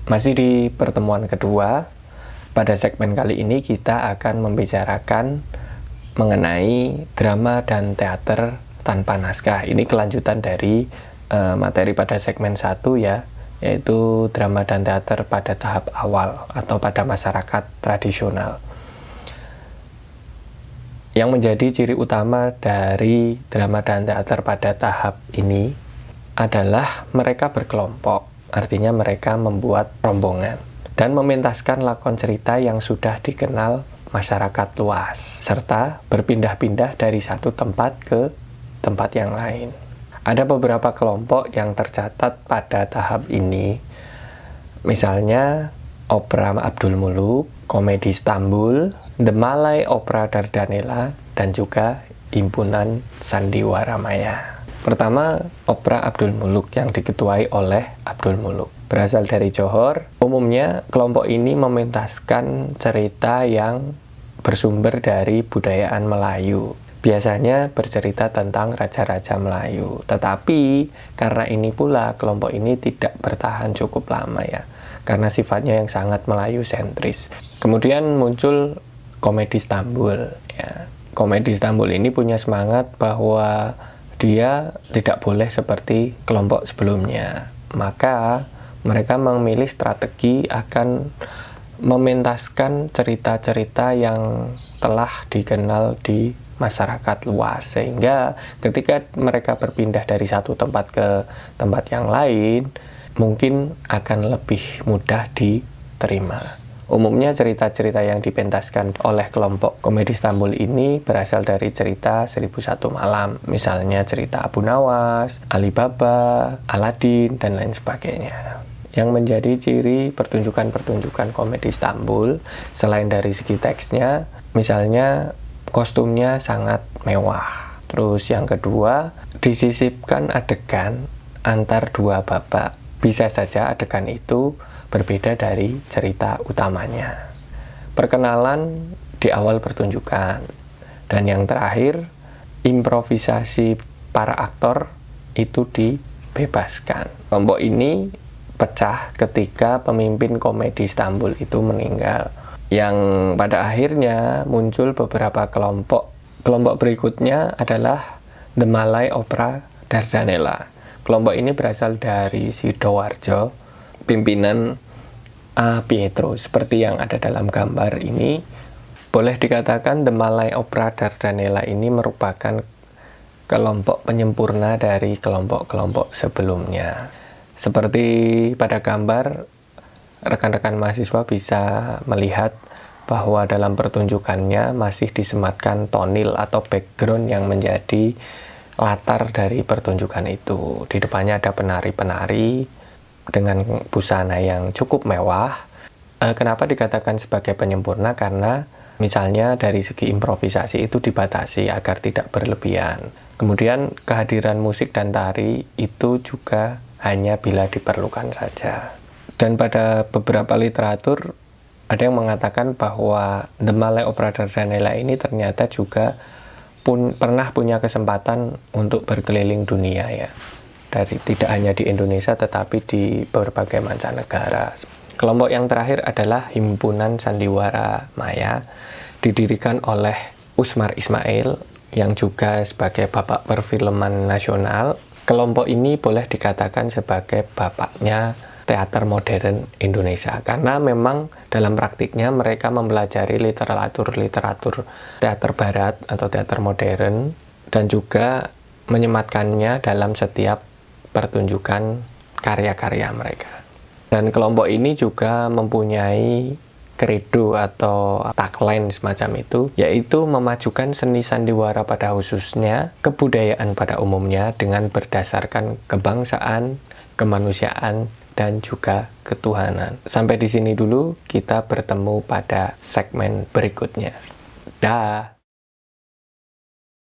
Masih di pertemuan kedua, pada segmen kali ini kita akan membicarakan mengenai drama dan teater tanpa naskah. Ini kelanjutan dari materi pada segmen 1 ya, yaitu drama dan teater pada tahap awal atau pada masyarakat tradisional. Yang menjadi ciri utama dari drama dan teater pada tahap ini adalah mereka berkelompok. Artinya mereka membuat rombongan dan mementaskan lakon cerita yang sudah dikenal masyarakat luas, serta berpindah-pindah dari satu tempat ke tempat yang lain. Ada beberapa kelompok yang tercatat pada tahap ini, misalnya Opera Abdul Muluk, Komedi Istanbul, The Malay Opera Dardanella, dan juga Himpunan Sandiwara Maya. Pertama, Opera Abdul Muluk yang diketuai oleh Abdul Muluk. Berasal dari Johor, umumnya kelompok ini mementaskan cerita yang bersumber dari budayaan Melayu. Biasanya bercerita tentang raja-raja Melayu. Tetapi, karena ini pula kelompok ini tidak bertahan cukup lama ya. Karena sifatnya yang sangat Melayu sentris. Kemudian muncul Komedi Istanbul. Ya. Komedi Istanbul ini punya semangat bahwa dia tidak boleh seperti kelompok sebelumnya. Maka mereka memilih strategi akan mementaskan cerita-cerita yang telah dikenal di masyarakat luas. Sehingga ketika mereka berpindah dari satu tempat ke tempat yang lain, mungkin akan lebih mudah diterima. Umumnya cerita-cerita yang dipentaskan oleh kelompok Komedi Istanbul ini berasal dari cerita 1001 Malam. Misalnya cerita Abu Nawas, Alibaba, Aladin, dan lain sebagainya. Yang menjadi ciri pertunjukan-pertunjukan Komedi Istanbul, selain dari segi teksnya, misalnya kostumnya sangat mewah. Terus yang kedua, disisipkan adegan antar dua babak. Bisa saja adegan itu berbeda dari cerita utamanya. Perkenalan di awal pertunjukan. Dan yang terakhir, improvisasi para aktor itu dibebaskan. Kelompok ini pecah ketika pemimpin Komedi Istanbul itu meninggal. Yang pada akhirnya muncul beberapa kelompok. Kelompok berikutnya adalah The Malay Opera Dardanella. Kelompok ini berasal dari Sidoarjo, pimpinan A. Pietro, seperti yang ada dalam gambar ini. Boleh dikatakan The Malay Opera Dardanella ini merupakan kelompok penyempurna dari kelompok-kelompok sebelumnya. Seperti pada gambar, rekan-rekan mahasiswa bisa melihat bahwa dalam pertunjukannya masih disematkan tonil atau background yang menjadi latar dari pertunjukan itu. Di depannya ada penari-penari dengan busana yang cukup mewah. Kenapa dikatakan sebagai penyempurna? Karena misalnya dari segi improvisasi itu dibatasi agar tidak berlebihan. Kemudian kehadiran musik dan tari itu juga hanya bila diperlukan saja. Dan pada beberapa literatur ada yang mengatakan bahwa The Malay Opera Dardanella ini ternyata juga pernah punya kesempatan untuk berkeliling dunia ya. Tidak hanya di Indonesia tetapi di berbagai mancanegara. Kelompok yang terakhir adalah Himpunan Sandiwara Maya, didirikan oleh Usmar Ismail yang juga sebagai bapak perfilman nasional. Kelompok ini boleh dikatakan sebagai bapaknya teater modern Indonesia, karena memang dalam praktiknya mereka mempelajari literatur teater barat atau teater modern dan juga menyematkannya dalam setiap pertunjukan karya-karya mereka. Dan kelompok ini juga mempunyai kredo atau tagline semacam itu, yaitu memajukan seni sandiwara pada khususnya, kebudayaan pada umumnya dengan berdasarkan kebangsaan, kemanusiaan, dan juga ketuhanan. Sampai di sini dulu, kita bertemu pada segmen berikutnya. Dah.